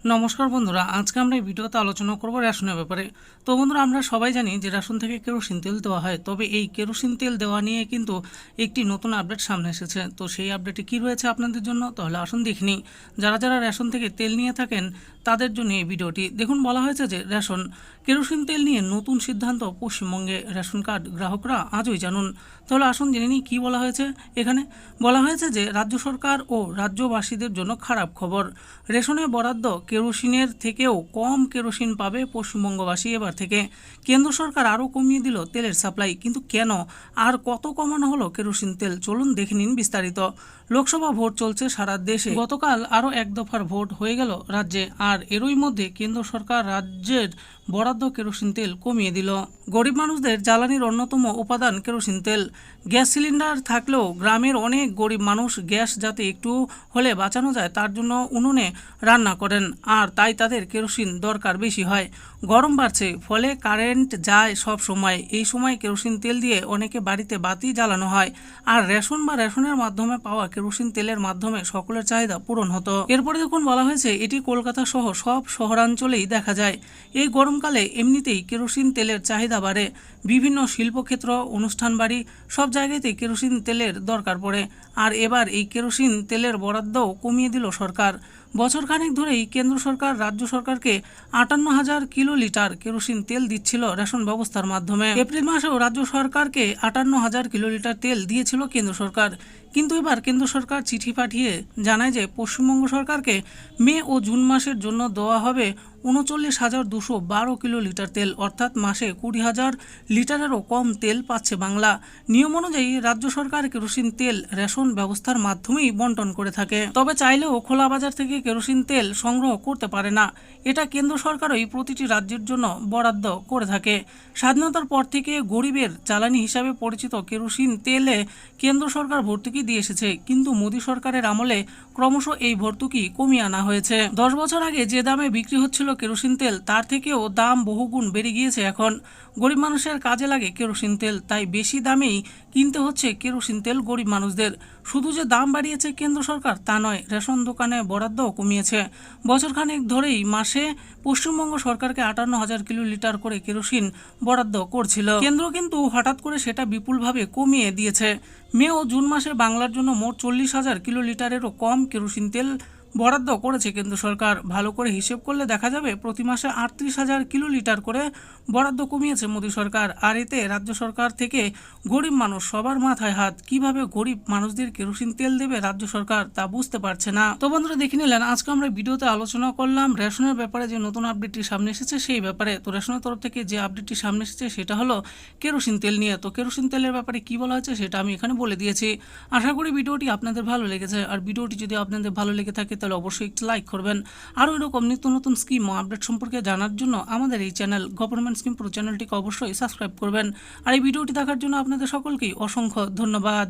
নমস্কার বন্ধুরা, আজকে আমরা এই ভিডিওতে আলোচনা করব রেশনের ব্যাপারে। তো বন্ধুরা, আমরা সবাই জানি যে রেশন থেকে কেরোসিন তেল দেওয়া হয়, তবে এই কেরোসিন তেল দেওয়া নিয়ে কিন্তু একটি নতুন আপডেট সামনে এসেছে। তো সেই আপডেটে কী রয়েছে আপনাদের জন্য, তাহলে আসুন দেখে নিই। যারা যারা রেশন থেকে তেল নিয়ে থাকেন তাদের জন্য এই ভিডিওটি দেখুন। বলা হয়েছে যে রেশন কেরোসিন তেল নিয়ে নতুন সিদ্ধান্ত পশ্চিমবঙ্গে রেশন কার্ড গ্রাহকরা আজই জানুন। তাহলে আসুন জেনে নিই কী বলা হয়েছে। এখানে বলা হয়েছে যে রাজ্য সরকার ও রাজ্যবাসীদের জন্য খারাপ খবর, রেশনে বরাদ্দ কেরোসিনের থেকেও কম কেরোসিন পাবে পশ্চিমবঙ্গবাসী এবার থেকে। কেন্দ্র সরকার আরও কমিয়ে দিল তেলের সাপ্লাই, কিন্তু কেন আর কত কমানো হলো কেরোসিন তেল, চলুন দেখে নিন বিস্তারিত। লোকসভা ভোট চলছে সারা দেশে, গতকাল আরও এক দফার ভোট হয়ে গেল রাজ্যে, আর এরই মধ্যে কেন্দ্র সরকার রাজ্যের বরাদ্দ কেরোসিন তেল কমিয়ে দিল। গরিব মানুষদের জ্বালানির অন্যতম উপাদান কেরোসিন তেল। গ্যাস সিলিন্ডার থাকলেও গ্রামের অনেক গরিব মানুষ গ্যাস যাতে একটু হলে বাঁচানো যায় তার জন্য উনুনে রান্না করেন, আর তাই তাদের কেরোসিন দরকার বেশি হয়। গরম বাড়ছে, ফলে কারেন্ট যায় সব সময়। এই সময় কেরোসিন তেল দিয়ে অনেকে বাড়িতে বাতি জ্বালানো হয়, আর রেশন বা রেশনের মাধ্যমে পাওয়া কেরোসিন তেলের মাধ্যমে সকলের চাহিদা পূরণ হতো। এরপরে দেখুন বলা হয়েছে এটি কলকাতা সহ সব শহরাঞ্চলেই দেখা যায়। এই গরমকালে এমনিতেই কেরোসিন তেলের চাহিদা বাড়ে, বিভিন্ন শিল্পক্ষেত্র, অনুষ্ঠান বাড়ি সব জায়গাতেই কেরোসিন তেলের দরকার পড়ে। আর এবার এই কেরোসিন তেলের বরাদ্দও কমিয়ে দিল সরকার। বছরখানেক ধরেই কেন্দ্র সরকার রাজ্য সরকারকে 58,000 কিলোলিটার কেরোসিন তেল দিচ্ছিল রেশন ব্যবস্থার মাধ্যমে। এপ্রিল মাসেও রাজ্য সরকারকে 58,000 কিলোলিটার তেল দিয়েছিল কেন্দ্র সরকার, কিন্তু এবার কেন্দ্র সরকার চিঠি পাঠিয়ে জানায় যে পশ্চিমবঙ্গ সরকারকে মে ও জুন মাসের জন্য দেওয়া হবে 39,212 কিলোলিটার তেল, অর্থাৎ মাসে 20,000 লিটারেরও কম তেল পাচ্ছে বাংলা। নিয়ম অনুযায়ী রাজ্য সরকার কেরোসিন তেল রেশন ব্যবস্থার মাধ্যমেই বন্টন করে থাকে, তবে চাইলেও খোলা বাজার থেকে কেরোসিন তেল সংগ্রহ করতে পারে না। এটা কেন্দ্র সরকারই প্রতিটি রাজ্যের জন্য বরাদ্দ করে থাকে। স্বাধীনতার পর থেকে গরিবের জ্বালানি হিসাবে পরিচিত কেরোসিন তেলে কেন্দ্র সরকার ভর্তুকি দিয়ে এসেছে, কিন্তু মোদী সরকারের আমলে ক্রমশ এই ভর্তুকি কমিয়ে আনা হয়েছে। 10 বছর আগে যে দামে বিক্রি হচ্ছিল কেরোসিন তেল, তার থেকেও দাম বহুগুণ বেড়ে গিয়েছে এখন। গরিব মানুষের কাজে লাগে কেরোসিন তেল, তাই বেশি দামেই কিনতে হচ্ছে কেরোসিন তেল গরিব মানুষদের। শুধু যে দাম বাড়িয়েছে কেন্দ্র সরকার তা নয়, রেশন দোকানে বরাদ্দও কমিয়েছে। বছরখানেক ধরেই মাসে পশ্চিমবঙ্গ সরকারকে 58,000 কিলোলিটার করে কেরোসিন বরাদ্দ করছিল কেন্দ্র, কিন্তু হঠাৎ করে সেটা বিপুলভাবে কমিয়ে দিয়েছে। মে ও জুন মাসে বাংলার জন্য মোট 40,000 কিলোলিটারেরও কম কেরোসিন তেল বরাদ্দ করেছে কেন্দ্র সরকার। ভালো করে হিসেব করলে দেখা যাবে প্রতি মাসে 38,000 কিলোলিটার করে বরাদ্দ কমিয়েছে মোদী সরকার। আর এতে রাজ্য সরকার থেকে গরিব মানুষ সবার মাথায় হাত। কিভাবে গরিব মানুষদের কেরোসিন তেল দেবে রাজ্য সরকার তা বুঝতে পারছে না। তো বন্ধুরা, দেখে নিলেন আজকে আমরা ভিডিওতে আলোচনা করলাম রেশনের ব্যাপারে যে নতুন আপডেটটি সামনে এসেছে সেই ব্যাপারে। তো রেশনের তরফ থেকে যে আপডেটটি সামনে এসেছে সেটা হলো কেরোসিন তেল নিয়ে। তো কেরোসিন তেলের ব্যাপারে কি বলা হয়েছে সেটা আমি এখানে বলে দিয়েছি। আশা করি ভিডিওটি আপনাদের ভালো লেগেছে, আর ভিডিওটি যদি আপনাদের ভালো লেগে থাকে তাহলে অবশ্যই একটি লাইক করবেন। আরও এরকম নিত্য নতুন স্কিম ও আপডেট সম্পর্কে জানার জন্য আমাদের এই চ্যানেল গভর্নমেন্ট স্কিম প্রো চ্যানেলটিকে অবশ্যই সাবস্ক্রাইব করবেন। আর এই ভিডিওটি দেখার জন্য আপনাদের সকলকেই অসংখ্য ধন্যবাদ।